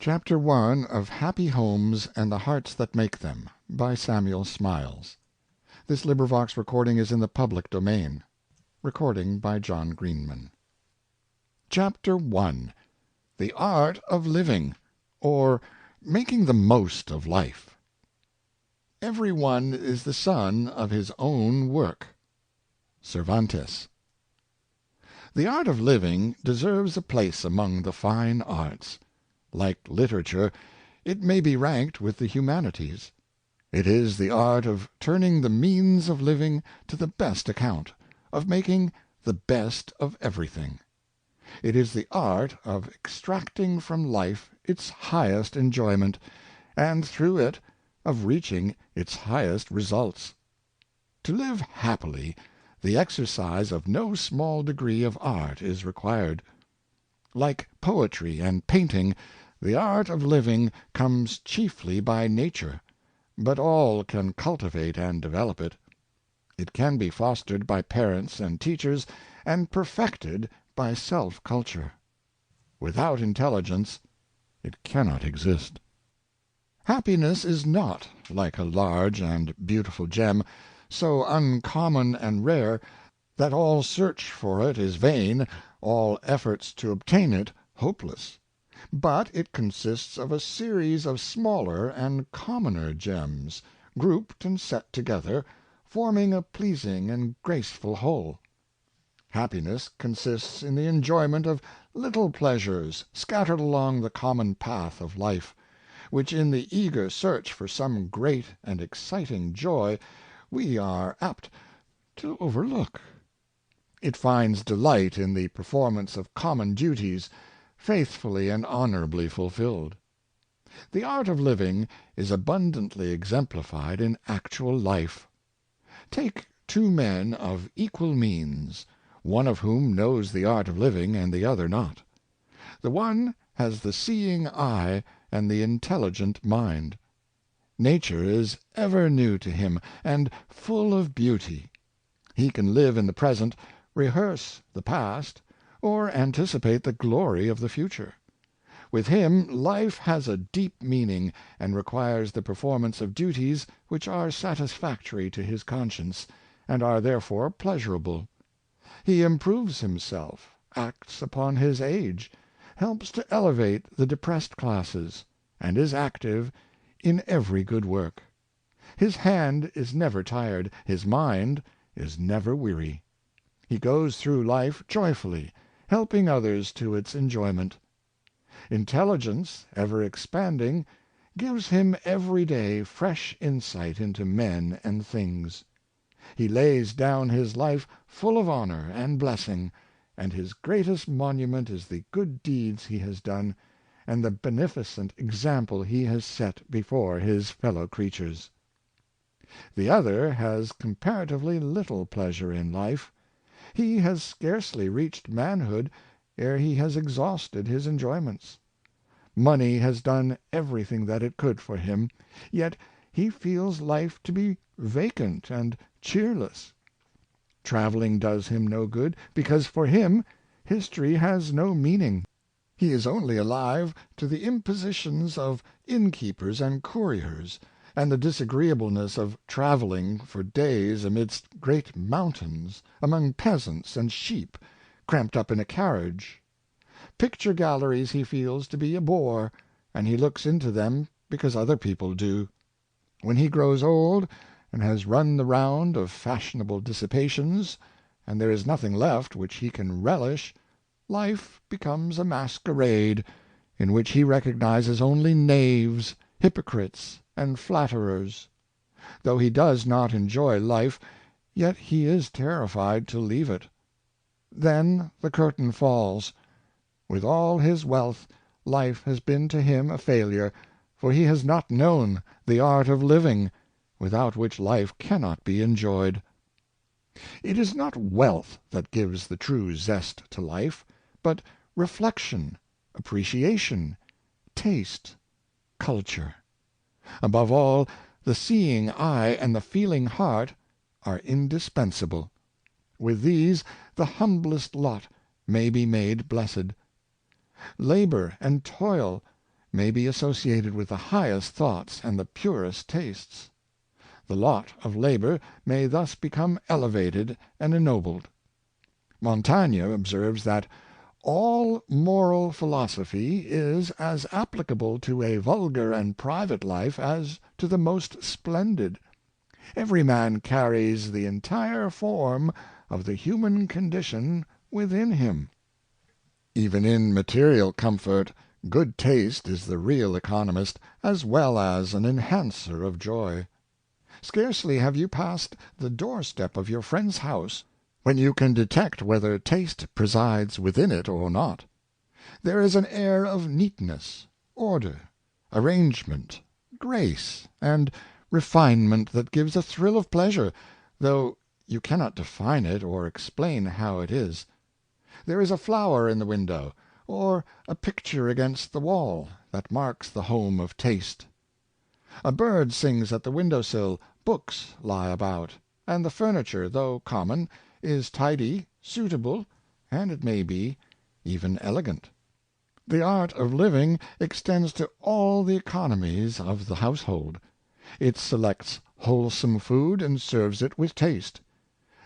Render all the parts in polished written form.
Chapter 1 of Happy Homes and the Hearts That Make Them, by Samuel Smiles. This recording is in the public domain. John Greenman. Chapter 1. The Art of Living, or Making the Most of Life. Every one is the son of his own work. Cervantes. The art of living deserves a place among the fine arts. Like literature, it may be ranked with the humanities. It is the art of turning the means of living to the best account, of making the best of everything. It is the art of extracting from life its highest enjoyment, and through it of reaching its highest results. To live happily, the exercise of no small degree of art is required. Like poetry and painting, the art of living comes chiefly by nature, but all can cultivate and develop it. It can be fostered by parents and teachers, and perfected by self-culture. Without intelligence, it cannot exist. Happiness is not, like a large and beautiful gem, so uncommon and rare that all search for it is vain, all efforts to obtain it hopeless. But it consists of a series of smaller and commoner gems, grouped and set together, forming a pleasing and graceful whole. Happiness consists in the enjoyment of little pleasures scattered along the common path of life, which in the eager search for some great and exciting joy we are apt to overlook. It finds delight in the performance of common duties, faithfully and honorably fulfilled. The art of living is abundantly exemplified in actual life. Take two men of equal means, one of whom knows the art of living and the other not. The one has the seeing eye and the intelligent mind. Nature is ever new to him, and full of beauty. He can live in the present, rehearse the past, or anticipate the glory of the future. With him life has a deep meaning, and requires the performance of duties which are satisfactory to his conscience, and are therefore pleasurable. He improves himself, acts upon his age, helps to elevate the depressed classes, and is active in every good work. His hand is never tired, his mind is never weary. He goes through life joyfully, helping others to its enjoyment. Intelligence, ever expanding, gives him every day fresh insight into men and things. He lays down his life full of honor and blessing, and his greatest monument is the good deeds he has done, and the beneficent example he has set before his fellow creatures. The other has comparatively little pleasure in life. He has scarcely reached manhood ere he has exhausted his enjoyments. Money has done everything that it could for him, yet he feels life to be vacant and cheerless. Traveling does him no good, because for him history has no meaning. He is only alive to the impositions of innkeepers and couriers, and the disagreeableness of traveling for days amidst great mountains, among peasants and sheep, cramped up in a carriage. Picture galleries he feels to be a bore, and he looks into them because other people do. When he grows old, and has run the round of fashionable dissipations, and there is nothing left which he can relish, life becomes a masquerade, in which he recognizes only knaves, hypocrites, and flatterers. Though he does not enjoy life, yet he is terrified to leave it. Then the curtain falls. With all his wealth, life has been to him a failure, for he has not known the art of living, without which life cannot be enjoyed. It is not wealth that gives the true zest to life, but reflection, appreciation, taste, culture. Above all, the seeing eye and the feeling heart are indispensable. With these the humblest lot may be made blessed. Labor and toil may be associated with the highest thoughts and the purest tastes. The lot of labor may thus become elevated and ennobled. Montaigne observes that all moral philosophy is as applicable to a vulgar and private life as to the most splendid. Every man carries the entire form of the human condition within him. Even in material comfort, good taste is the real economist, as well as an enhancer of joy. Scarcely have you passed the doorstep of your friend's house when you can detect whether taste presides within it or not. There is an air of neatness, order, arrangement, grace, and refinement that gives a thrill of pleasure, though you cannot define it or explain how it is. There is a flower in the window, or a picture against the wall, that marks the home of taste. A bird sings at the window-sill, books lie about, and the furniture, though common, is tidy, suitable, and, it may be, even elegant. The art of living extends to all the economies of the household. It selects wholesome food and serves it with taste.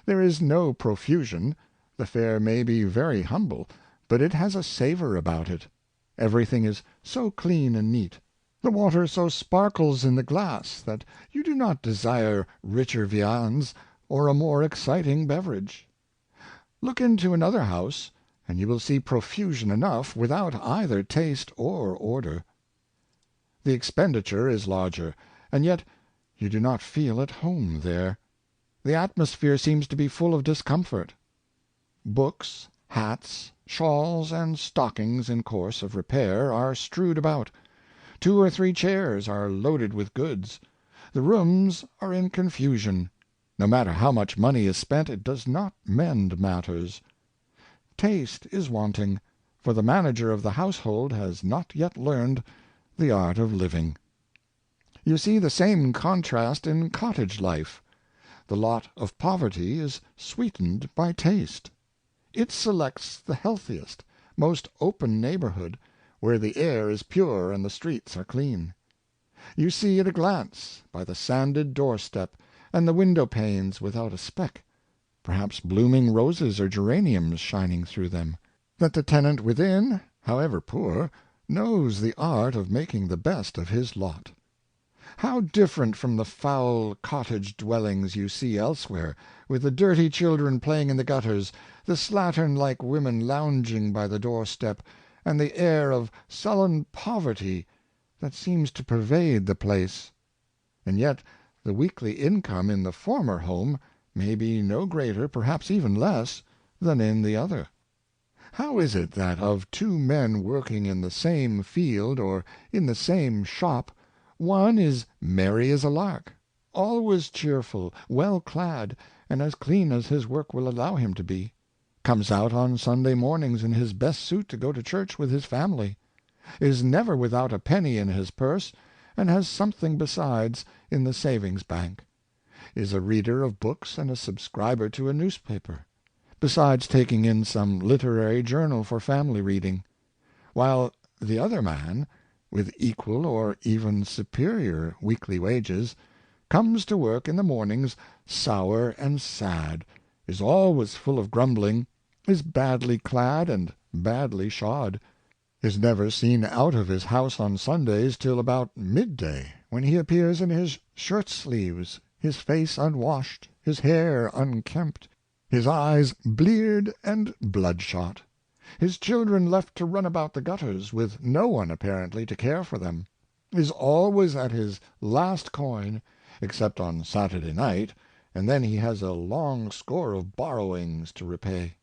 There is no profusion. The fare may be very humble, but it has a savor about it. Everything is so clean and neat. The water so sparkles in the glass that you do not desire richer viands or a more exciting beverage. Look into another house, and you will see profusion enough without either taste or order. The expenditure is larger, and yet you do not feel at home there. The atmosphere seems to be full of discomfort. Books, hats, shawls, and stockings in course of repair are strewed about. 2 or 3 chairs are loaded with goods. The rooms are in confusion. No matter how much money is spent, it does not mend matters. Taste is wanting, for the manager of the household has not yet learned the art of living. You see the same contrast in cottage life. The lot of poverty is sweetened by taste. It selects the healthiest, most open neighborhood, where the air is pure and the streets are clean. You see at a glance, by the sanded doorstep and the window panes without a speck, perhaps blooming roses or geraniums shining through them, that the tenant within, however poor, knows the art of making the best of his lot. How different from the foul cottage dwellings you see elsewhere, with the dirty children playing in the gutters, the slattern-like women lounging by the doorstep, and the air of sullen poverty that seems to pervade the place. And yet the weekly income in the former home may be no greater, perhaps even less, than in the other. How is it that of 2 men working in the same field or in the same shop, one is merry as a lark, always cheerful, well clad, and as clean as his work will allow him to be, comes out on Sunday mornings in his best suit to go to church with his family, is never without a penny in his purse, and has something besides in the savings bank, is a reader of books and a subscriber to a newspaper, besides taking in some literary journal for family reading, while the other man, with equal or even superior weekly wages, comes to work in the mornings sour and sad, is always full of grumbling, is badly clad and badly shod, is never seen out of his house on Sundays till about midday, when he appears in his shirt-sleeves, his face unwashed, his hair unkempt, his eyes bleared and bloodshot, his children left to run about the gutters, with no one apparently to care for them, is always at his last coin, except on Saturday night, and then he has a long score of borrowings to repay,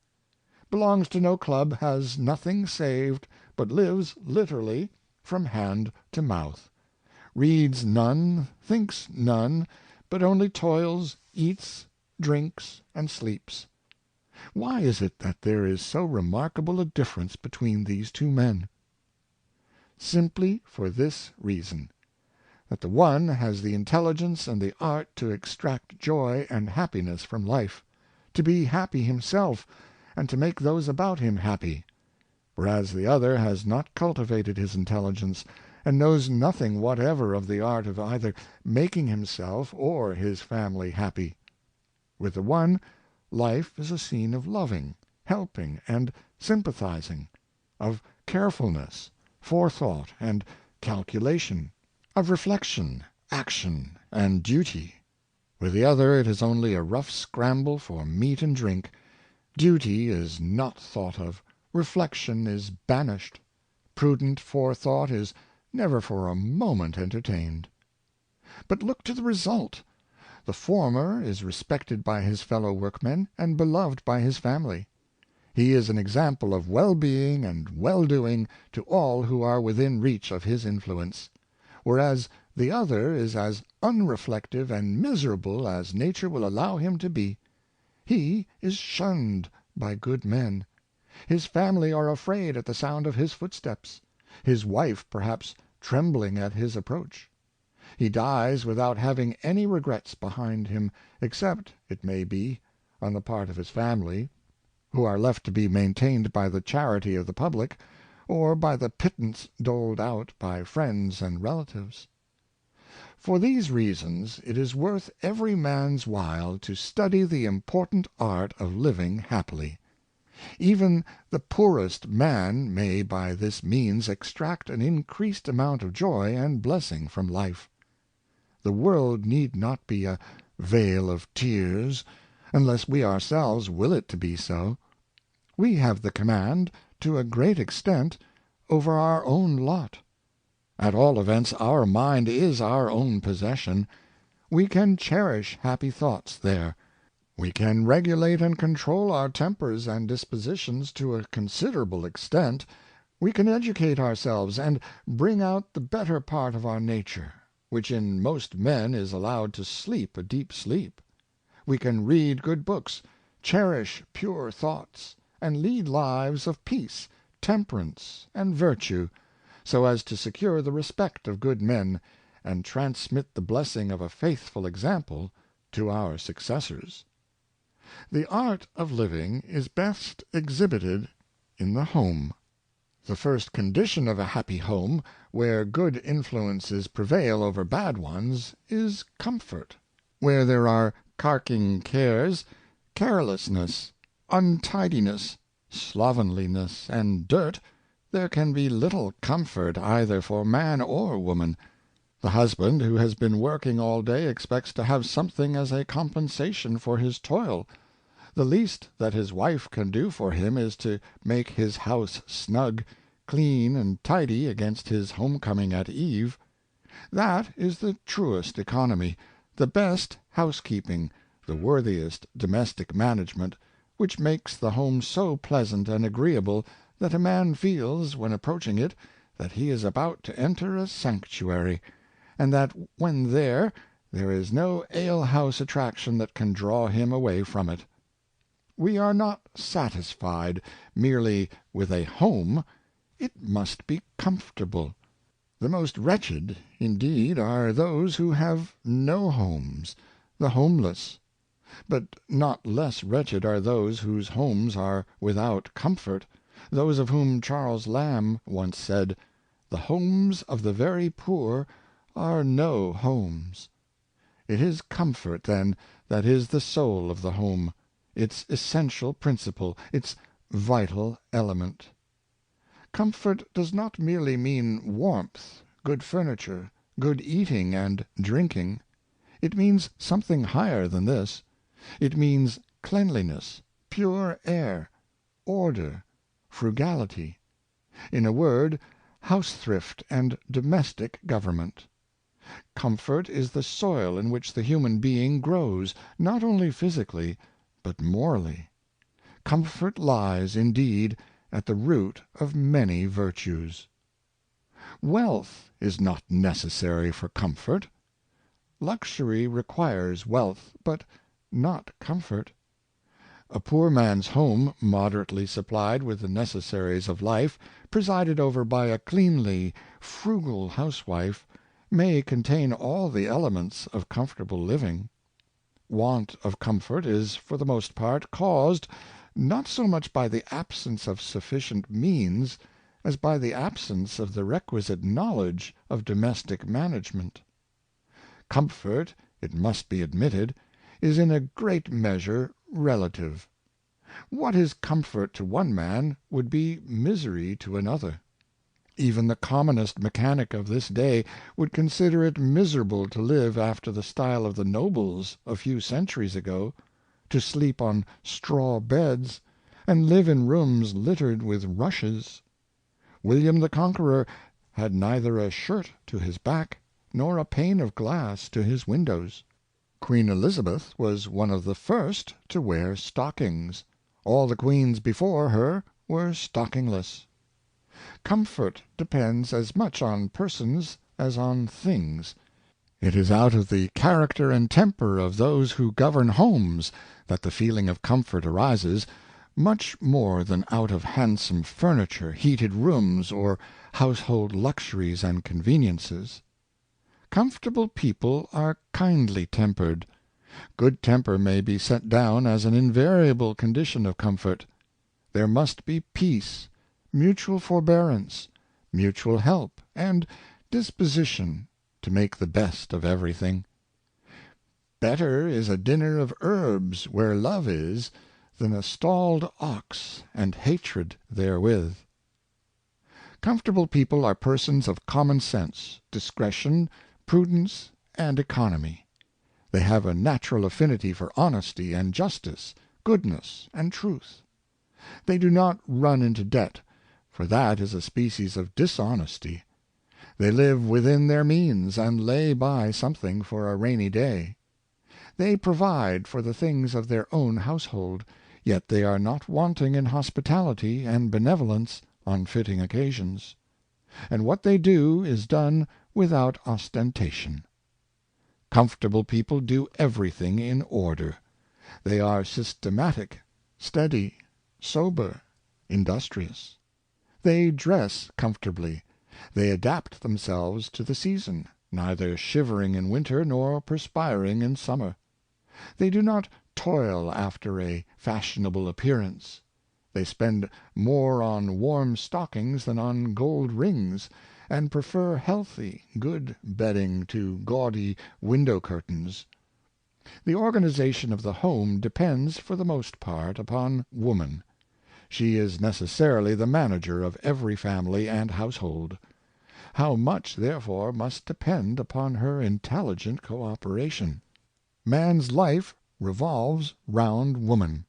belongs to no club, has nothing saved, but lives literally from hand to mouth, reads none, thinks none, but only toils, eats, drinks, and sleeps. Why is it that there is so remarkable a difference between these 2 men? Simply for this reason, that the one has the intelligence and the art to extract joy and happiness from life, to be happy himself, and to make those about him happy, whereas the other has not cultivated his intelligence, and knows nothing whatever of the art of either making himself or his family happy. With the one, life is a scene of loving, helping, and sympathizing; of carefulness, forethought, and calculation; of reflection, action, and duty. With the other it is only a rough scramble for meat and drink. Duty is not thought of, reflection is banished, prudent forethought is never for a moment entertained. But look to the result. The former is respected by his fellow workmen, and beloved by his family. He is an example of well-being and well-doing to all who are within reach of his influence; whereas the other is as unreflective and miserable as nature will allow him to be. He is shunned by good men. His family are afraid at the sound of his footsteps; his wife perhaps trembling at his approach. He dies without having any regrets behind him, except, it may be, on the part of his family, who are left to be maintained by the charity of the public, or by the pittance doled out by friends and relatives. For these reasons it is worth every man's while to study the important art of living happily. Even the poorest man may by this means extract an increased amount of joy and blessing from life. The world need not be a vale of tears, unless we ourselves will it to be so. We have the command, to a great extent, over our own lot. At all events, our mind is our own possession. We can cherish happy thoughts there. We can regulate and control our tempers and dispositions to a considerable extent. We can educate ourselves, and bring out the better part of our nature, which in most men is allowed to sleep a deep sleep. We can read good books, cherish pure thoughts, and lead lives of peace, temperance, and virtue, so as to secure the respect of good men, and transmit the blessing of a faithful example to our successors. The art of living is best exhibited in the home. The first condition of a happy home, where good influences prevail over bad ones, is comfort. Where there are carking cares, carelessness, untidiness, slovenliness, and dirt, there can be little comfort either for man or woman. The husband who has been working all day expects to have something as a compensation for his toil. The least that his wife can do for him is to make his house snug, clean, and tidy against his homecoming at eve. That is the truest economy, the best housekeeping, the worthiest domestic management, which makes the home so pleasant and agreeable that a man feels, when approaching it, that he is about to enter a sanctuary, and that when there is no alehouse attraction that can draw him away from it. We are not satisfied merely with a home; it must be comfortable. The most wretched, indeed, are those who have no homes, the homeless. But not less wretched are those whose homes are without comfort, those of whom Charles Lamb once said, "The homes of the very poor are no homes." It is comfort, then, that is the soul of the home, its essential principle, its vital element. Comfort does not merely mean warmth, good furniture, good eating and drinking. It means something higher than this. It means cleanliness, pure air, order, frugality; in a word, house-thrift and domestic government. Comfort is the soil in which the human being grows, not only physically, but morally. Comfort lies, indeed, at the root of many virtues. Wealth is not necessary for comfort. Luxury requires wealth, but not comfort. A poor man's home, moderately supplied with the necessaries of life, presided over by a cleanly, frugal housewife, may contain all the elements of comfortable living. Want of comfort is for the most part caused, not so much by the absence of sufficient means, as by the absence of the requisite knowledge of domestic management. Comfort, it must be admitted, is in a great measure relative. What is comfort to one man would be misery to another. Even the commonest mechanic of this day would consider it miserable to live after the style of the nobles a few centuries ago, to sleep on straw beds, and live in rooms littered with rushes. William the Conqueror had neither a shirt to his back nor a pane of glass to his windows. Queen Elizabeth was one of the first to wear stockings. All the queens before her were stockingless. Comfort depends as much on persons as on things. It is out of the character and temper of those who govern homes that the feeling of comfort arises, much more than out of handsome furniture, heated rooms, or household luxuries and conveniences. Comfortable people are kindly tempered. Good temper may be set down as an invariable condition of comfort. There must be peace, mutual forbearance, mutual help, and disposition to make the best of everything. Better is a dinner of herbs where love is, than a stalled ox and hatred therewith. Comfortable people are persons of common sense, discretion, prudence, and economy. They have a natural affinity for honesty and justice, goodness and truth. They do not run into debt, for that is a species of dishonesty. They live within their means, and lay by something for a rainy day. They provide for the things of their own household, yet they are not wanting in hospitality and benevolence on fitting occasions. And what they do is done without ostentation. Comfortable people do everything in order. They are systematic, steady, sober, industrious. They dress comfortably. They adapt themselves to the season, neither shivering in winter nor perspiring in summer. They do not toil after a fashionable appearance. They spend more on warm stockings than on gold rings, and prefer healthy, good bedding to gaudy window curtains. The organization of the home depends, for the most part, upon woman. She is necessarily the manager of every family and household. How much, therefore, must depend upon her intelligent co-operation. Man's life revolves round woman.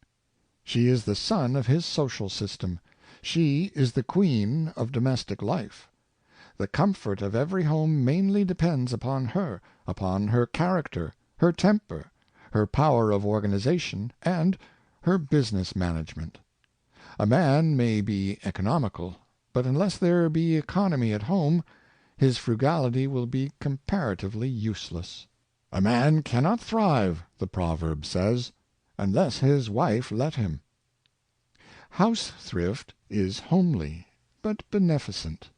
She is the sun of his social system. She is the queen of domestic life. The comfort of every home mainly depends upon her character, her temper, her power of organization, and her business management. A man may be economical, but unless there be economy at home, his frugality will be comparatively useless. A man cannot thrive, the proverb says, unless his wife let him. House thrift is homely, but beneficent.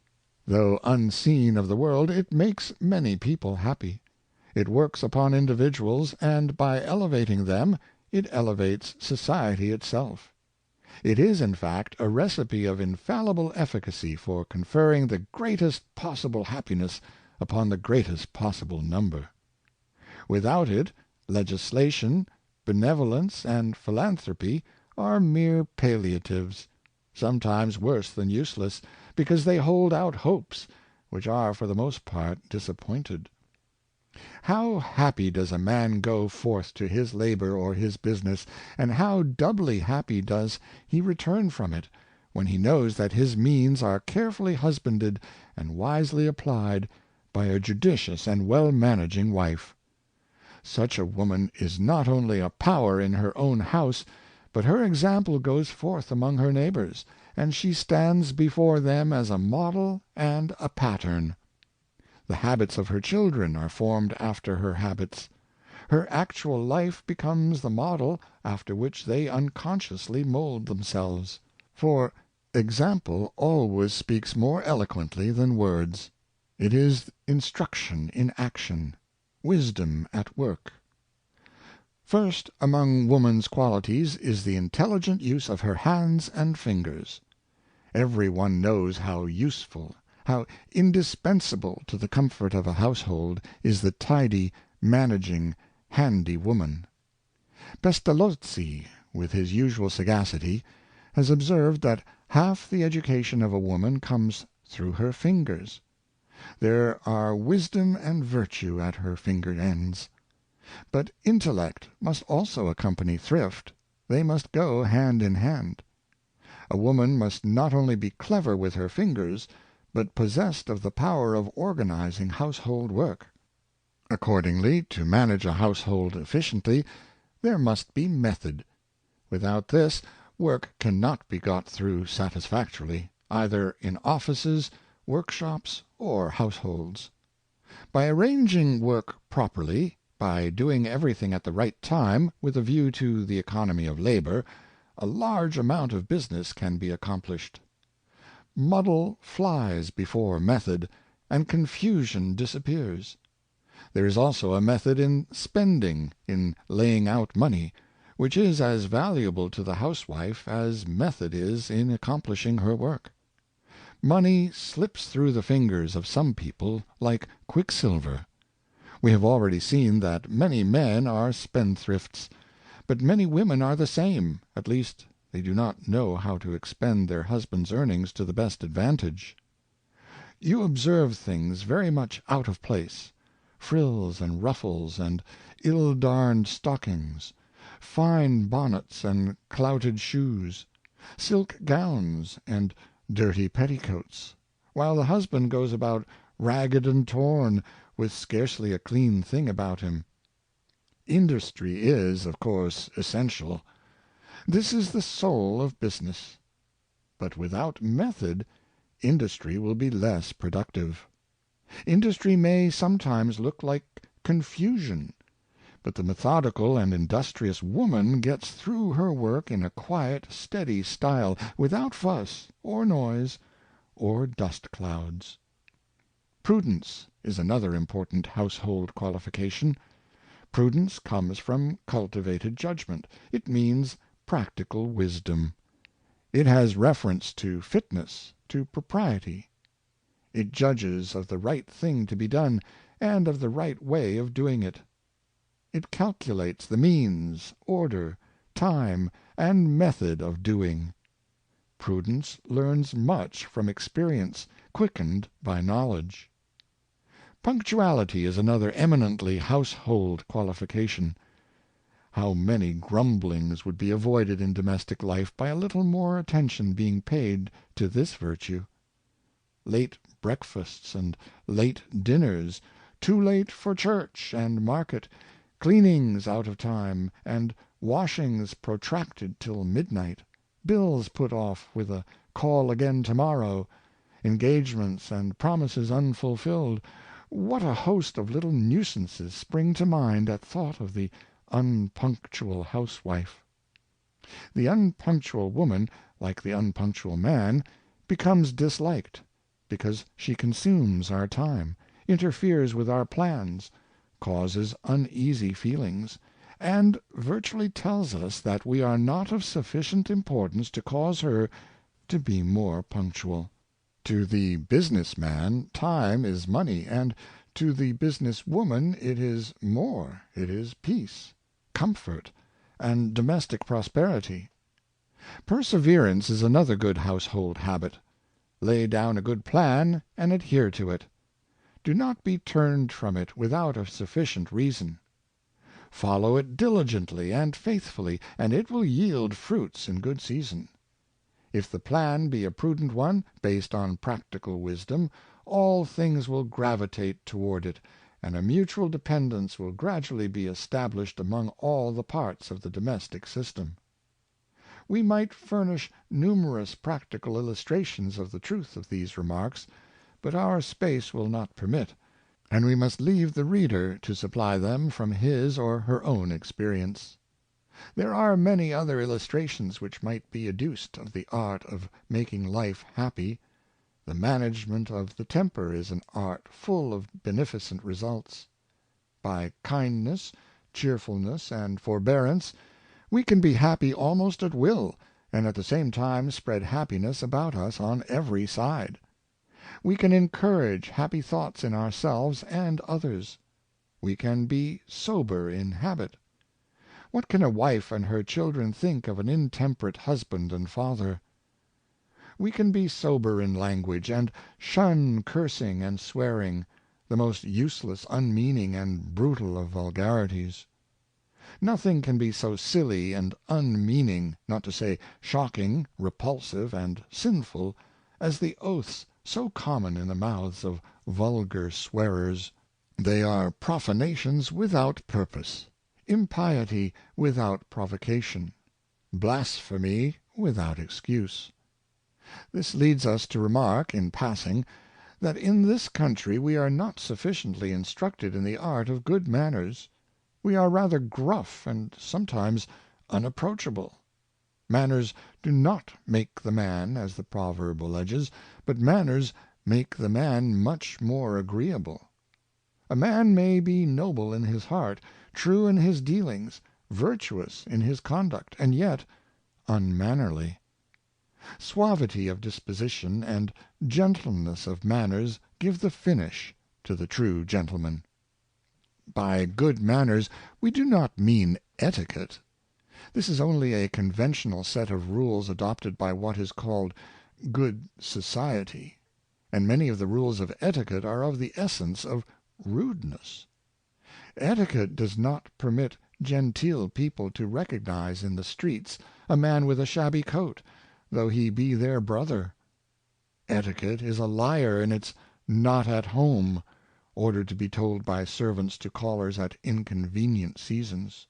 Though unseen of the world, it makes many people happy. It works upon individuals, and by elevating them, it elevates society itself. It is, in fact, a recipe of infallible efficacy for conferring the greatest possible happiness upon the greatest possible number. Without it, legislation, benevolence, and philanthropy are mere palliatives, sometimes worse than useless, because they hold out hopes which are for the most part disappointed. How happy does a man go forth to his labor or his business, and how doubly happy does he return from it, when he knows that his means are carefully husbanded and wisely applied by a judicious and well-managing wife. Such a woman is not only a power in her own house, but her example goes forth among her neighbors, and she stands before them as a model and a pattern. The habits of her children are formed after her habits. Her actual life becomes the model after which they unconsciously mold themselves. For example always speaks more eloquently than words. It is instruction in action, wisdom at work. First among woman's qualities is the intelligent use of her hands and fingers. Every one knows how useful, how indispensable to the comfort of a household is the tidy, managing, handy woman. Pestalozzi, with his usual sagacity, has observed that half the education of a woman comes through her fingers. There are wisdom and virtue at her finger ends. But intellect must also accompany thrift. They must go hand in hand. A woman must not only be clever with her fingers, but possessed of the power of organizing household work. Accordingly, to manage a household efficiently, there must be method. Without this, work cannot be got through satisfactorily, either in offices, workshops, or households. By arranging work properly, by doing everything at the right time, with a view to the economy of labor, a large amount of business can be accomplished. Muddle flies before method, and confusion disappears. There is also a method in spending, in laying out money, which is as valuable to the housewife as method is in accomplishing her work. Money slips through the fingers of some people like quicksilver. We have already seen that many men are spendthrifts, but many women are the same. At least they do not know how to expend their husband's earnings to the best advantage. You observe things very much out of place: frills and ruffles and ill-darned stockings, fine bonnets and clouted shoes, silk gowns and dirty petticoats, while the husband goes about ragged and torn, with scarcely a clean thing about him. Industry is, of course, essential. This is the soul of business. But without method, industry will be less productive. Industry may sometimes look like confusion, but the methodical and industrious woman gets through her work in a quiet, steady style, without fuss, or noise, or dust clouds. Prudence is another important household qualification. Prudence comes from cultivated judgment. It means practical wisdom. It has reference to fitness, to propriety. It judges of the right thing to be done, and of the right way of doing it. It calculates the means, order, time, and method of doing. Prudence learns much from experience, quickened by knowledge. Punctuality is another eminently household qualification. How many grumblings would be avoided in domestic life by a little more attention being paid to this virtue! Late breakfasts and late dinners, too late for church and market, cleanings out of time, and washings protracted till midnight, bills put off with a call again tomorrow, engagements and promises unfulfilled — what a host of little nuisances spring to mind at thought of the unpunctual housewife! The unpunctual woman, like the unpunctual man, becomes disliked, because she consumes our time, interferes with our plans, causes uneasy feelings, and virtually tells us that we are not of sufficient importance to cause her to be more punctual. To the business man, time is money, and to the business woman it is more. It is peace, comfort, and domestic prosperity. Perseverance is another good household habit. Lay down a good plan, and adhere to it. Do not be turned from it without a sufficient reason. Follow it diligently and faithfully, and it will yield fruits in good season. If the plan be a prudent one, based on practical wisdom, all things will gravitate toward it, and a mutual dependence will gradually be established among all the parts of the domestic system. We might furnish numerous practical illustrations of the truth of these remarks, but our space will not permit, and we must leave the reader to supply them from his or her own experience. There are many other illustrations which might be adduced of the art of making life happy. The management of the temper is an art full of beneficent results. By kindness, cheerfulness, and forbearance, we can be happy almost at will, and at the same time spread happiness about us on every side. We can encourage happy thoughts in ourselves and others. We can be sober in habit. What can a wife and her children think of an intemperate husband and father? We can be sober in language, and shun cursing and swearing, the most useless, unmeaning, and brutal of vulgarities. Nothing can be so silly and unmeaning, not to say shocking, repulsive, and sinful, as the oaths so common in the mouths of vulgar swearers. They are profanations without purpose, impiety without provocation, blasphemy without excuse. This leads us to remark, in passing, that in this country we are not sufficiently instructed in the art of good manners. We are rather gruff and sometimes unapproachable. Manners do not make the man, as the proverb alleges, but manners make the man much more agreeable. A man may be noble in his heart, true in his dealings, virtuous in his conduct, and yet unmannerly. Suavity of disposition and gentleness of manners give the finish to the true gentleman. By good manners we do not mean etiquette. This is only a conventional set of rules adopted by what is called good society, and many of the rules of etiquette are of the essence of rudeness. Etiquette does not permit genteel people to recognize in the streets a man with a shabby coat, though he be their brother. Etiquette is a liar in its "not at home," ordered to be told by servants to callers at inconvenient seasons.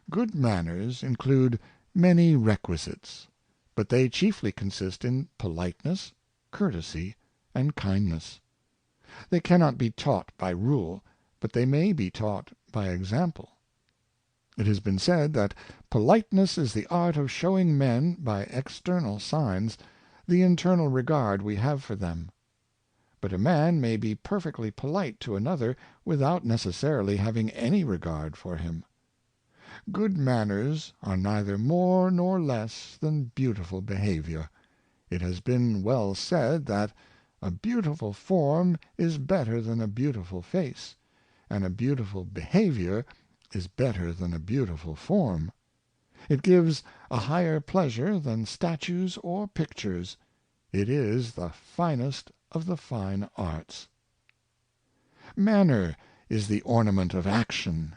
Good manners include many requisites, but they chiefly consist in politeness, courtesy, and kindness. They cannot be taught by rule, but they may be taught by example. It has been said that politeness is the art of showing men, by external signs, the internal regard we have for them. But a man may be perfectly polite to another without necessarily having any regard for him. Good manners are neither more nor less than beautiful behavior. It has been well said that a beautiful form is better than a beautiful face, and a beautiful behavior is better than a beautiful form. It gives a higher pleasure than statues or pictures. It is the finest of the fine arts. Manner is the ornament of action.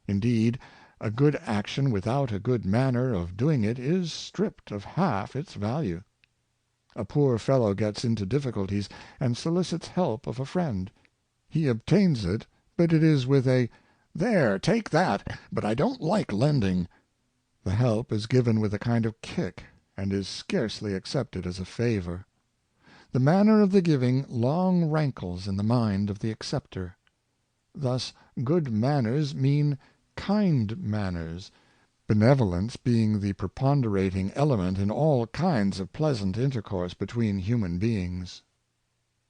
Indeed, a good action without a good manner of doing it is stripped of half its value. A poor fellow gets into difficulties and solicits help of a friend. He obtains it, but it is with a "There, take that, but I don't like lending." The help is given with a kind of kick, and is scarcely accepted as a favor. The manner of the giving long rankles in the mind of the acceptor. Thus good manners mean kind manners, benevolence being the preponderating element in all kinds of pleasant intercourse between human beings.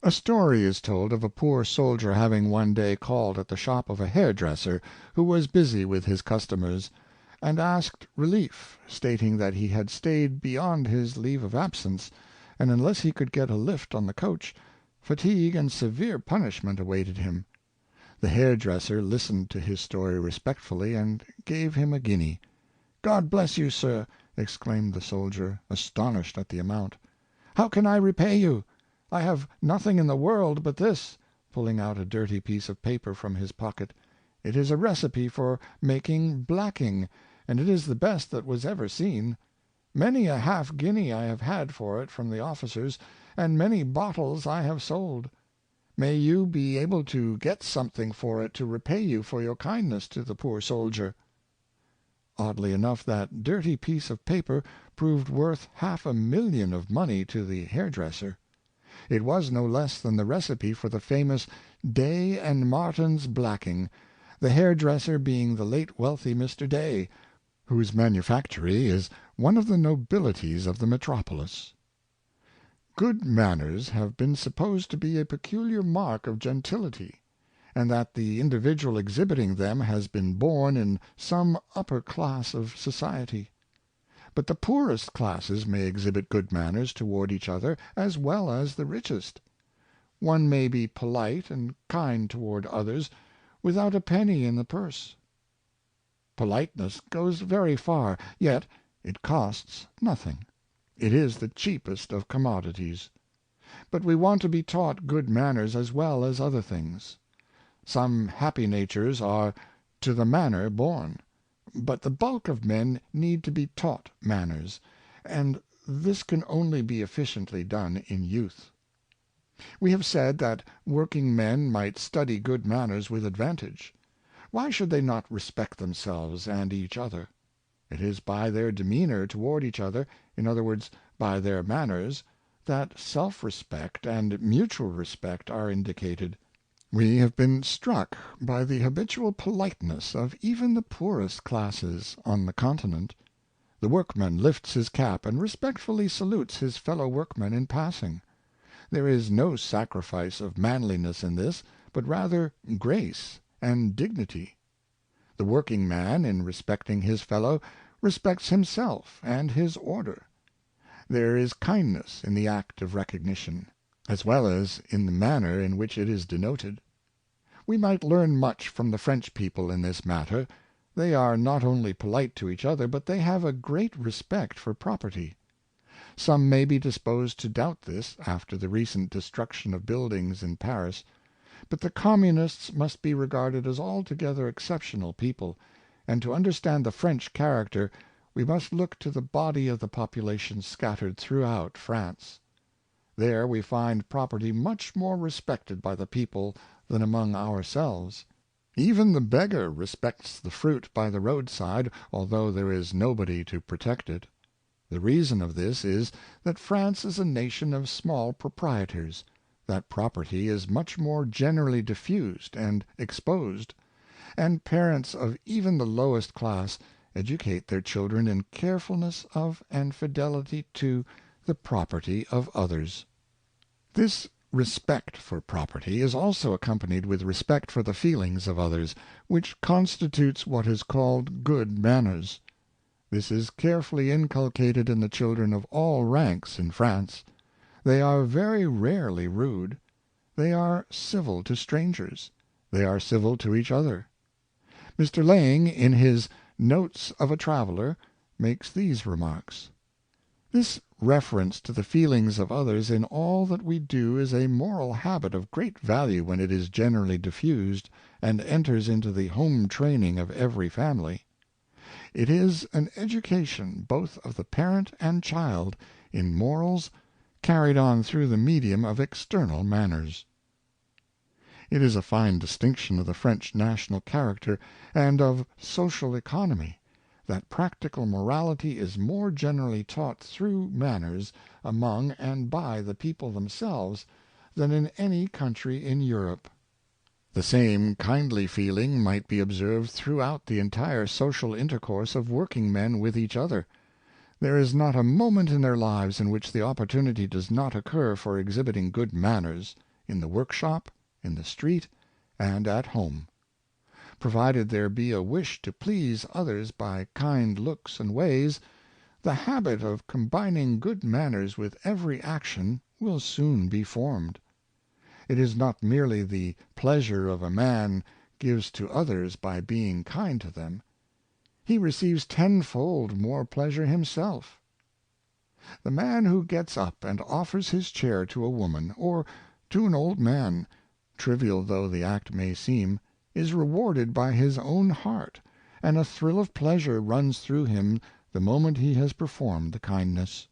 A story is told of a poor soldier having one day called at the shop of a hairdresser who was busy with his customers, and asked relief, stating that he had stayed beyond his leave of absence, and unless he could get a lift on the coach, fatigue and severe punishment awaited him. The hairdresser listened to his story respectfully, and gave him a guinea. "God bless you, sir!" exclaimed the soldier, astonished at the amount. "How can I repay you? I have nothing in the world but this," pulling out a dirty piece of paper from his pocket. "It is a recipe for making blacking, and it is the best that was ever seen. Many a half-guinea I have had for it from the officers, and many bottles I have sold. May you be able to get something for it to repay you for your kindness to the poor soldier." Oddly enough, that dirty piece of paper proved worth $500,000 of money to the hairdresser. It was no less than the recipe for the famous Day and Martin's blacking, the hairdresser being the late wealthy Mr. Day, whose manufactory is one of the nobilities of the metropolis. Good manners have been supposed to be a peculiar mark of gentility, and that the individual exhibiting them has been born in some upper class of society. But the poorest classes may exhibit good manners toward each other as well as the richest. One may be polite and kind toward others without a penny in the purse. Politeness goes very far, yet it costs nothing. It is the cheapest of commodities. But we want to be taught good manners as well as other things. Some happy natures are to the manner born, but the bulk of men need to be taught manners, and this can only be efficiently done in youth. We have said that working men might study good manners with advantage. Why should they not respect themselves and each other? It is by their demeanor toward each other, in other words, by their manners, that self-respect and mutual respect are indicated. We have been struck by the habitual politeness of even the poorest classes on the Continent. The workman lifts his cap and respectfully salutes his fellow workmen in passing. There is no sacrifice of manliness in this, but rather grace and dignity. The working man, in respecting his fellow, respects himself and his order. There is kindness in the act of recognition, as well as in the manner in which it is denoted. We might learn much from the French people in this matter. They are not only polite to each other, but they have a great respect for property. Some may be disposed to doubt this, after the recent destruction of buildings in Paris, but the Communists must be regarded as altogether exceptional people, and to understand the French character we must look to the body of the population scattered throughout France. There we find property much more respected by the people than among ourselves. Even the beggar respects the fruit by the roadside, although there is nobody to protect it. The reason of this is that France is a nation of small proprietors, that property is much more generally diffused and exposed, and parents of even the lowest class educate their children in carefulness of and fidelity to the property of others. This respect for property is also accompanied with respect for the feelings of others, which constitutes what is called good manners. This is carefully inculcated in the children of all ranks in France. They are very rarely rude. They are civil to strangers. They are civil to each other. Mr. Lang, in his Notes of a Traveler, makes these remarks: "This reference to the feelings of others in all that we do is a moral habit of great value when it is generally diffused, and enters into the home training of every family. It is an education both of the parent and child in morals, carried on through the medium of external manners." It is a fine distinction of the French national character and of social economy, that practical morality is more generally taught through manners among and by the people themselves than in any country in Europe. The same kindly feeling might be observed throughout the entire social intercourse of working men with each other. There is not a moment in their lives in which the opportunity does not occur for exhibiting good manners, in the workshop, in the street, and at home. Provided there be a wish to please others by kind looks and ways, the habit of combining good manners with every action will soon be formed. It is not merely the pleasure of a man gives to others by being kind to them. He receives tenfold more pleasure himself. The man who gets up and offers his chair to a woman, or to an old man, trivial though the act may seem, is rewarded by his own heart, and a thrill of pleasure runs through him the moment he has performed the kindness.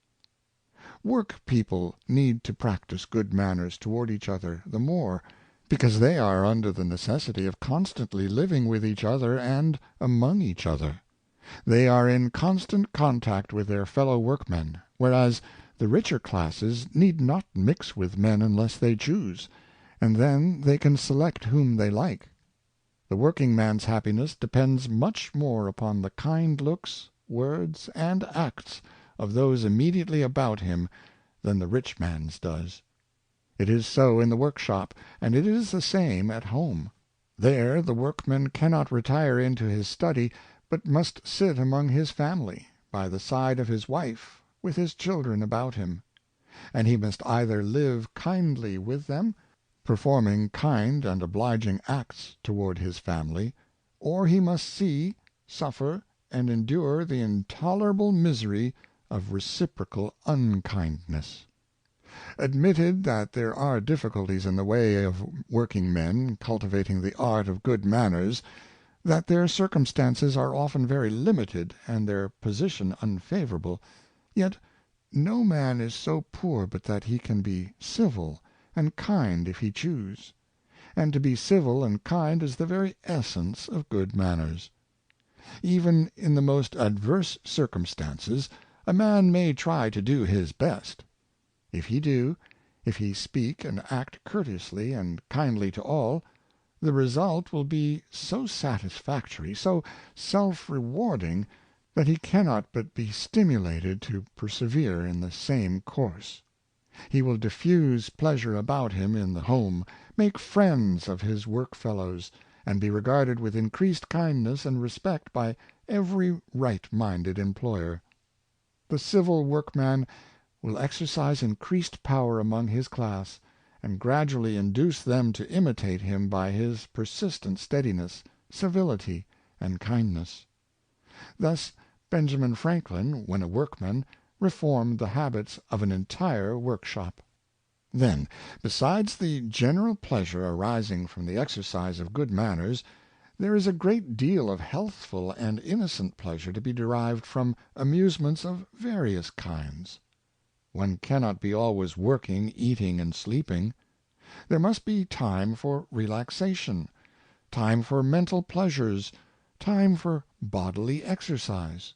Work people need to practice good manners toward each other the more, because they are under the necessity of constantly living with each other and among each other. They are in constant contact with their fellow workmen, whereas the richer classes need not mix with men unless they choose, and then they can select whom they like. The working man's happiness depends much more upon the kind looks, words, and acts of those immediately about him than the rich man's does. It is so in the workshop, and it is the same at home. There the workman cannot retire into his study, but must sit among his family, by the side of his wife, with his children about him; and he must either live kindly with them, performing kind and obliging acts toward his family, or he must see, suffer, and endure the intolerable misery of reciprocal unkindness. Admitted that there are difficulties in the way of working men cultivating the art of good manners, that their circumstances are often very limited, and their position unfavorable, yet no man is so poor but that he can be civil and kind if he choose; and to be civil and kind is the very essence of good manners. Even in the most adverse circumstances, a man may try to do his best. If he speak and act courteously and kindly to all, the result will be so satisfactory, so self-rewarding, that he cannot but be stimulated to persevere in the same course. He will diffuse pleasure about him in the home, make friends of his work-fellows, and be regarded with increased kindness and respect by every right-minded employer. The civil workman will exercise increased power among his class, and gradually induce them to imitate him by his persistent steadiness, civility, and kindness. Thus Benjamin Franklin, when a workman, reformed the habits of an entire workshop. Then, besides the general pleasure arising from the exercise of good manners, there is a great deal of healthful and innocent pleasure to be derived from amusements of various kinds. One cannot be always working, eating, and sleeping. There must be time for relaxation, time for mental pleasures, time for bodily exercise.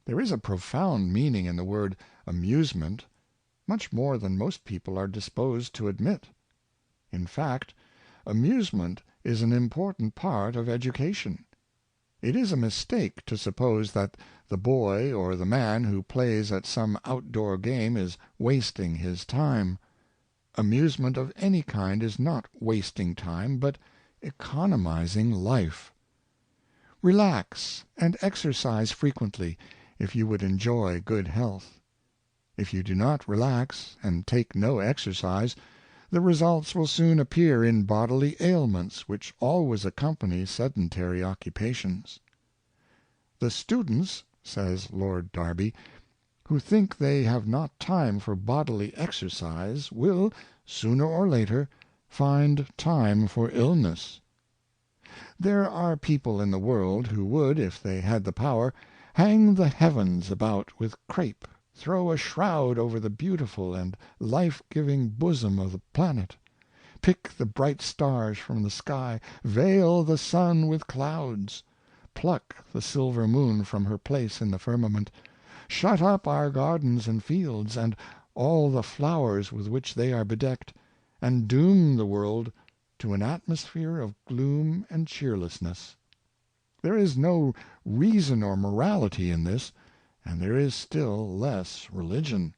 There is a profound meaning in the word amusement, much more than most people are disposed to admit. In fact, amusement is an important part of education. It is a mistake to suppose that the boy or the man who plays at some outdoor game is wasting his time. Amusement of any kind is not wasting time, but economizing life. Relax and exercise frequently, if you would enjoy good health. If you do not relax, and take no exercise, the results will soon appear in bodily ailments which always accompany sedentary occupations. "The students," says Lord Derby, "who think they have not time for bodily exercise will, sooner or later, find time for illness." There are people in the world who would, if they had the power, hang the heavens about with crape, throw a shroud over the beautiful and life-giving bosom of the planet, pick the bright stars from the sky, veil the sun with clouds, pluck the silver moon from her place in the firmament, shut up our gardens and fields, and all the flowers with which they are bedecked, and doom the world to an atmosphere of gloom and cheerlessness. There is no reason or morality in this, and there is still less religion.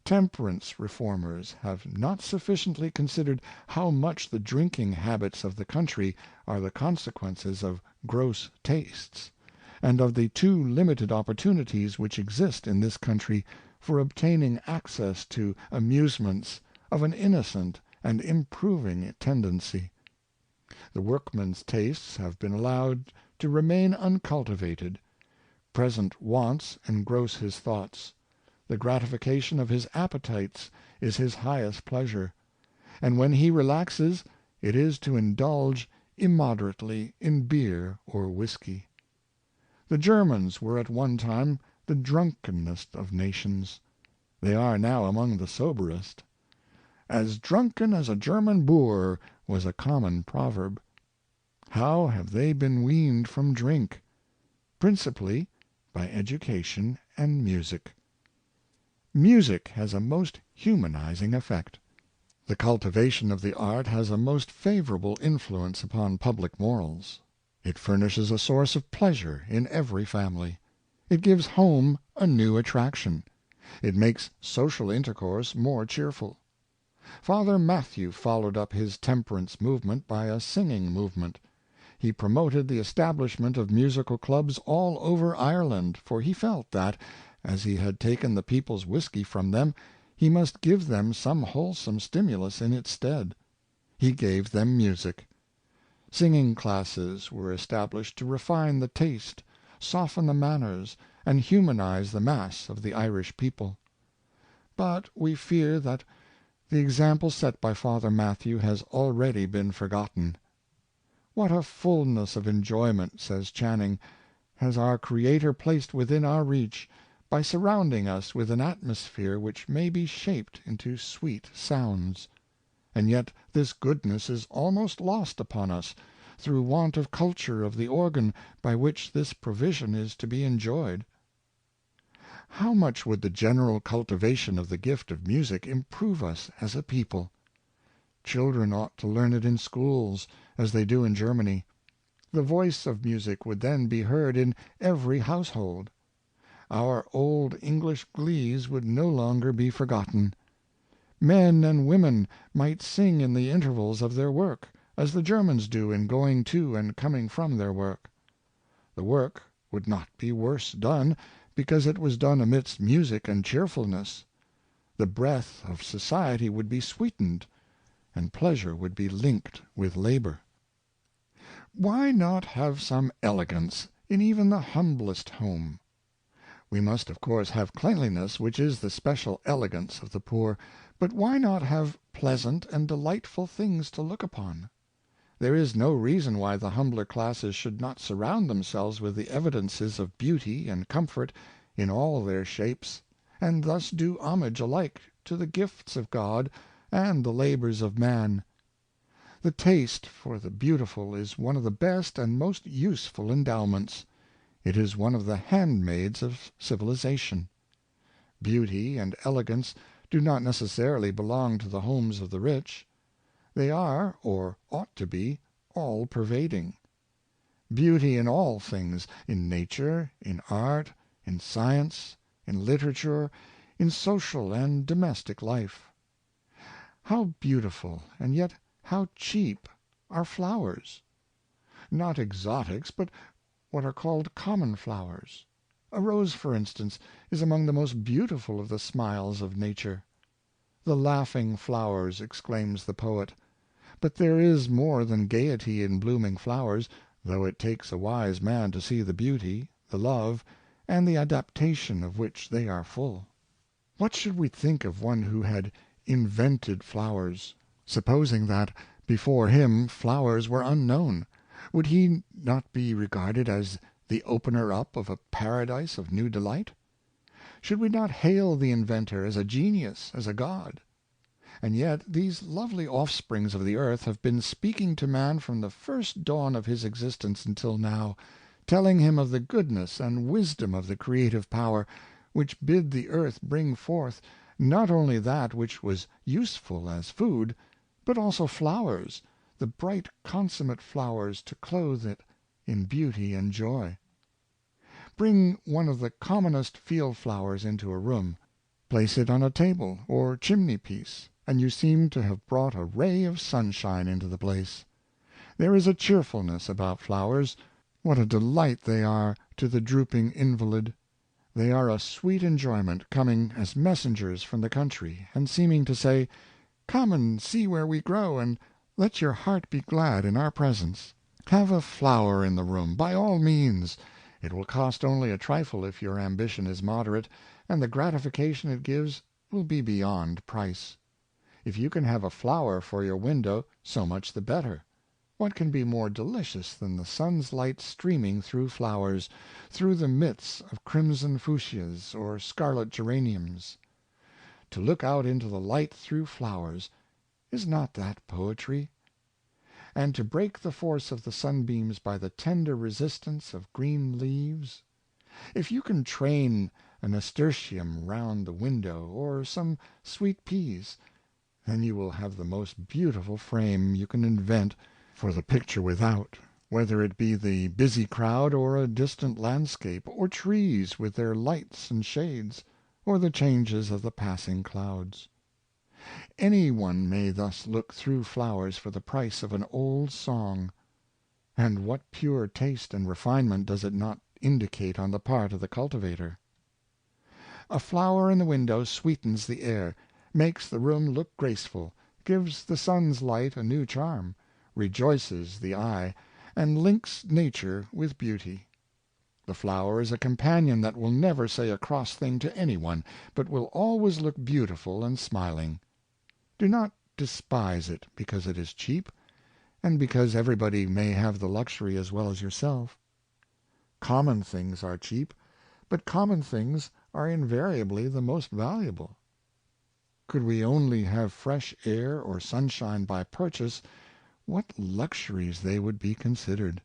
Temperance reformers have not sufficiently considered how much the drinking habits of the country are the consequences of gross tastes, and of the too limited opportunities which exist in this country for obtaining access to amusements of an innocent and improving tendency. The workman's tastes have been allowed to remain uncultivated. Present wants engross his thoughts. The gratification of his appetites is his highest pleasure, and when he relaxes, it is to indulge immoderately in beer or whiskey. The Germans were at one time the drunkenest of nations. They are now among the soberest. "As drunken as a German boor" was a common proverb. How have they been weaned from drink? Principally by education and music. Music has a most humanizing effect. The cultivation of the art has a most favorable influence upon public morals. It furnishes a source of pleasure in every family. It gives home a new attraction. It makes social intercourse more cheerful. Father Mathew followed up his temperance movement by a singing movement. He promoted the establishment of musical clubs all over Ireland, for he felt that, as he had taken the people's whiskey from them, he must give them some wholesome stimulus in its stead. He gave them music. Singing classes were established to refine the taste, soften the manners, and humanize the mass of the Irish people. But we fear that the example set by Father Matthew has already been forgotten. "What a fullness of enjoyment," says Channing, "has our Creator placed within our reach, by surrounding us with an atmosphere which may be shaped into sweet sounds. And yet this goodness is almost lost upon us, through want of culture of the organ by which this provision is to be enjoyed." How much would the general cultivation of the gift of music improve us as a people! Children ought to learn it in schools, as they do in Germany. The voice of music would then be heard in every household. Our old English glees would no longer be forgotten. Men and women might sing in the intervals of their work, as the Germans do in going to and coming from their work. The work would not be worse done, because it was done amidst music and cheerfulness. The breath of society would be sweetened, and pleasure would be linked with labor. Why not have some elegance in even the humblest home? We must of course have cleanliness, which is the special elegance of the poor, but why not have pleasant and delightful things to look upon? There is no reason why the humbler classes should not surround themselves with the evidences of beauty and comfort in all their shapes, and thus do homage alike to the gifts of God and the labors of man. The taste for the beautiful is one of the best and most useful endowments. It is one of the handmaids of civilization. Beauty and elegance do not necessarily belong to the homes of the rich. They are, or ought to be, all-pervading. Beauty in all things, in nature, in art, in science, in literature, in social and domestic life. How beautiful, and yet how cheap, are flowers! Not exotics, but what are called common flowers. A rose, for instance, is among the most beautiful of the smiles of nature. "The laughing flowers," exclaims the poet. But there is more than gaiety in blooming flowers, though it takes a wise man to see the beauty, the love, and the adaptation of which they are full. What should we think of one who had invented flowers? Supposing that before him flowers were unknown, would he not be regarded as the opener up of a paradise of new delight? Should we not hail the inventor as a genius, as a god? And yet these lovely offsprings of the earth have been speaking to man from the first dawn of his existence until now, telling him of the goodness and wisdom of the creative power, which bid the earth bring forth not only that which was useful as food, but also flowers, the bright consummate flowers to clothe it in beauty and joy. Bring one of the commonest field flowers into a room, place it on a table or chimney-piece, and you seem to have brought a ray of sunshine into the place. There is a cheerfulness about flowers. What a delight they are to the drooping invalid! They are a sweet enjoyment, coming as messengers from the country, and seeming to say, "Come and see where we grow, and let your heart be glad in our presence." Have a flower in the room, by all means. It will cost only a trifle if your ambition is moderate, and the gratification it gives will be beyond price. If you can have a flower for your window, so much the better. What can be more delicious than the sun's light streaming through flowers, through the midst of crimson fuchsias or scarlet geraniums? To look out into the light through flowers, is not that poetry? And to break the force of the sunbeams by the tender resistance of green leaves? If you can train a nasturtium round the window, or some sweet peas, then you will have the most beautiful frame you can invent for the picture without, whether it be the busy crowd, or a distant landscape, or trees with their lights and shades, or the changes of the passing clouds. Any one may thus look through flowers for the price of an old song. And what pure taste and refinement does it not indicate on the part of the cultivator? A flower in the window sweetens the air, makes the room look graceful, gives the sun's light a new charm, rejoices the eye, and links nature with beauty. The flower is a companion that will never say a cross thing to any one, but will always look beautiful and smiling. Do not despise it because it is cheap, and because everybody may have the luxury as well as yourself. Common things are cheap, but common things are invariably the most valuable. Could we only have fresh air or sunshine by purchase, what luxuries they would be considered!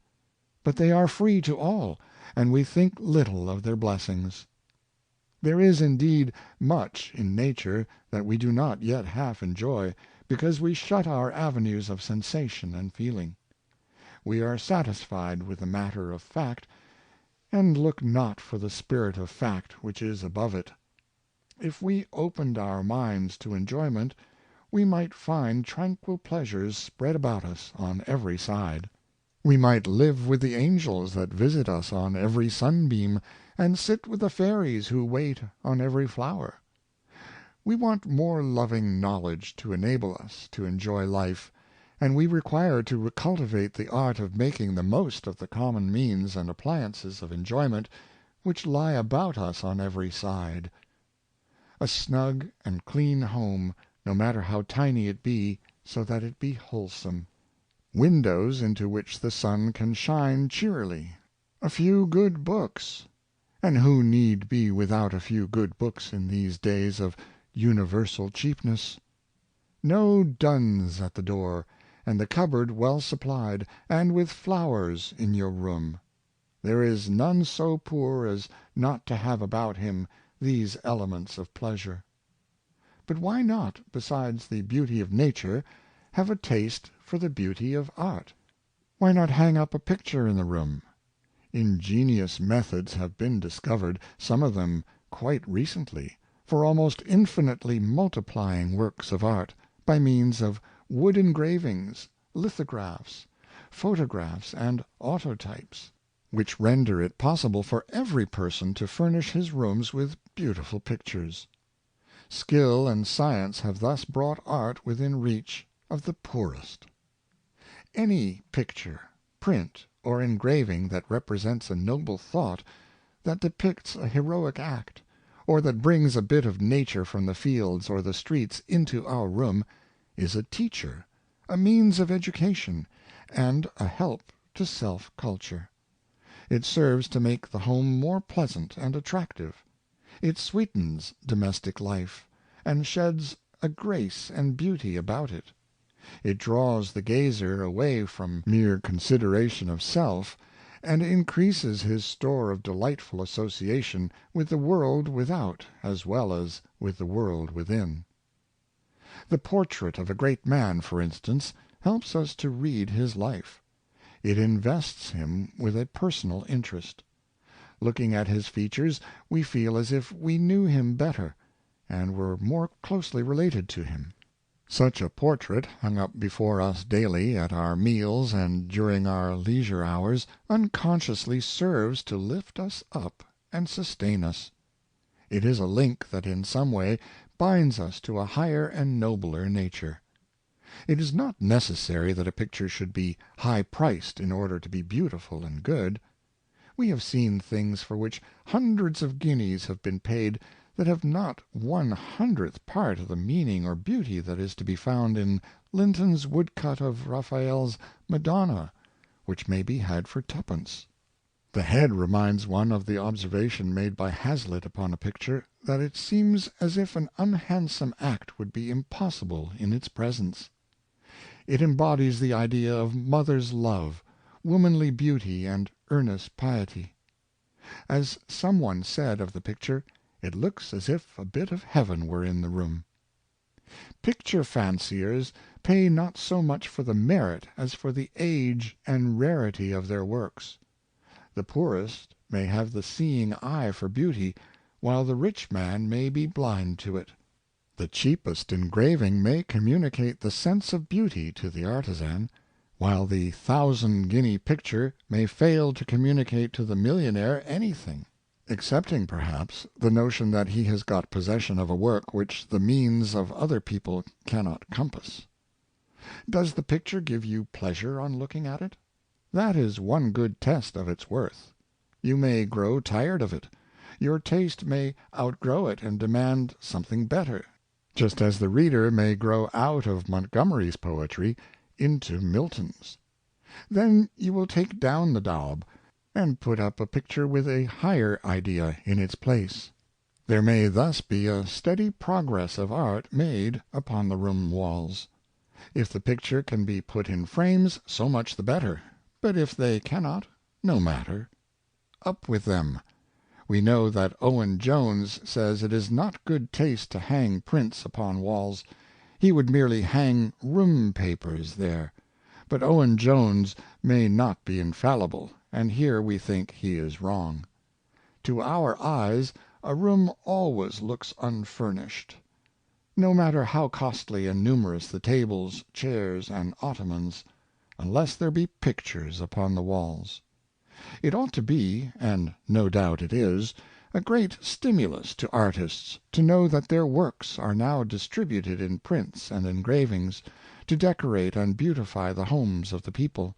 But they are free to all, and we think little of their blessings. There is indeed much in nature that we do not yet half enjoy, because we shut our avenues of sensation and feeling. We are satisfied with the matter of fact, and look not for the spirit of fact which is above it. If we opened our minds to enjoyment, we might find tranquil pleasures spread about us on every side. We might live with the angels that visit us on every sunbeam, and sit with the fairies who wait on every flower. We want more loving knowledge to enable us to enjoy life, and we require to cultivate the art of making the most of the common means and appliances of enjoyment which lie about us on every side. A snug and clean home, no matter how tiny it be, so that it be wholesome. Windows into which the sun can shine cheerily. A few good books. And who need be without a few good books in these days of universal cheapness? No duns at the door, and the cupboard well supplied, and with flowers in your room. There is none so poor as not to have about him these elements of pleasure. But why not, besides the beauty of nature, have a taste for the beauty of art? Why not hang up a picture in the room? Ingenious methods have been discovered, some of them quite recently, for almost infinitely multiplying works of art, by means of wood engravings, lithographs, photographs, and autotypes, which render it possible for every person to furnish his rooms with beautiful pictures. Skill and science have thus brought art within reach of the poorest. Any picture, print, or engraving that represents a noble thought, that depicts a heroic act, or that brings a bit of nature from the fields or the streets into our room, is a teacher, a means of education, and a help to self-culture. It serves to make the home more pleasant and attractive. It sweetens domestic life, and sheds a grace and beauty about it. It draws the gazer away from mere consideration of self, and increases his store of delightful association with the world without as well as with the world within. The portrait of a great man, for instance, helps us to read his life. It invests him with a personal interest. Looking at his features, we feel as if we knew him better, and were more closely related to him. Such a portrait, hung up before us daily at our meals and during our leisure hours, unconsciously serves to lift us up and sustain us. It is a link that in some way binds us to a higher and nobler nature. It is not necessary that a picture should be high-priced in order to be beautiful and good. We have seen things for which hundreds of guineas have been paid that have not 1/100th part of the meaning or beauty that is to be found in Linton's woodcut of Raphael's Madonna, which may be had for 2d. The head reminds one of the observation made by Hazlitt upon a picture, that it seems as if an unhandsome act would be impossible in its presence. It embodies the idea of mother's love, womanly beauty, and earnest piety. As some one said of the picture, it looks as if a bit of heaven were in the room. Picture fanciers pay not so much for the merit as for the age and rarity of their works. The poorest may have the seeing eye for beauty, while the rich man may be blind to it. The cheapest engraving may communicate the sense of beauty to the artisan, while the 1,000-guinea picture may fail to communicate to the millionaire anything, excepting, perhaps, the notion that he has got possession of a work which the means of other people cannot compass. Does the picture give you pleasure on looking at it? That is one good test of its worth. You may grow tired of it. Your taste may outgrow it and demand something better, just as the reader may grow out of Montgomery's poetry into Milton's. Then you will take down the daub, and put up a picture with a higher idea in its place. There may thus be a steady progress of art made upon the room walls. If the picture can be put in frames, so much the better, but if they cannot, no matter. Up with them. We know that Owen Jones says it is not good taste to hang prints upon walls. He would merely hang room papers there. But Owen Jones may not be infallible, and here we think he is wrong. To our eyes a room always looks unfurnished, no matter how costly and numerous the tables, chairs, and ottomans, unless there be pictures upon the walls. It ought to be, and no doubt it is, a great stimulus to artists to know that their works are now distributed in prints and engravings, to decorate and beautify the homes of the people.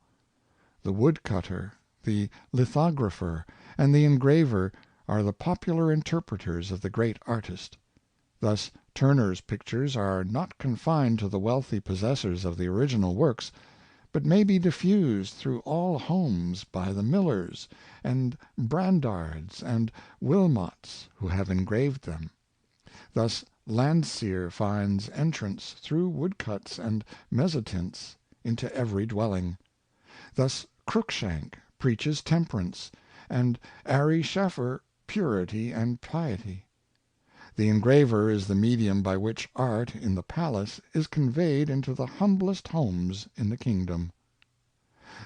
The woodcutter, the lithographer, and the engraver are the popular interpreters of the great artist. Thus Turner's pictures are not confined to the wealthy possessors of the original works, but may be diffused through all homes by the Millers and Brandards and Wilmots who have engraved them. Thus Landseer finds entrance through woodcuts and mezzotints into every dwelling. Thus Cruikshank preaches temperance, and Ary Scheffer purity and piety. The engraver is the medium by which art in the palace is conveyed into the humblest homes in the kingdom.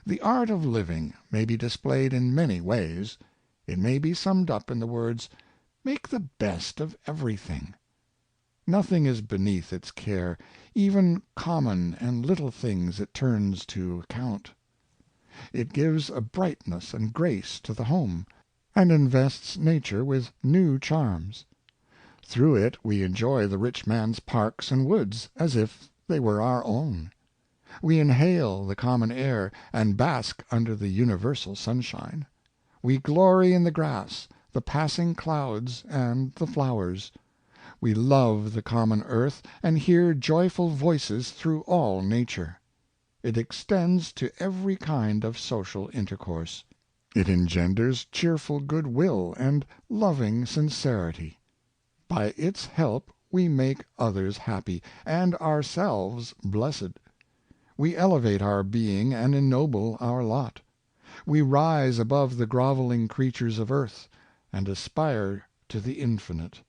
The art of living may be displayed in many ways. It may be summed up in the words, "Make the best of everything." Nothing is beneath its care, even common and little things it turns to account. It gives a brightness and grace to the home, and invests nature with new charms. Through it we enjoy the rich man's parks and woods as if they were our own. We inhale the common air, and bask under the universal sunshine. We glory in the grass, the passing clouds, and the flowers. We love the common earth, and hear joyful voices through all nature. It extends to every kind of social intercourse. It engenders cheerful good will and loving sincerity. By its help we make others happy, and ourselves blessed. We elevate our being and ennoble our lot. We rise above the groveling creatures of earth, and aspire to the infinite.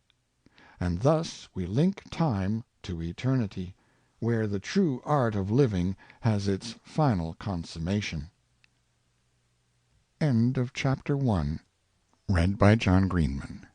And thus we link time to eternity, where the true art of living has its final consummation. End of Chapter 1. Read by John Greenman.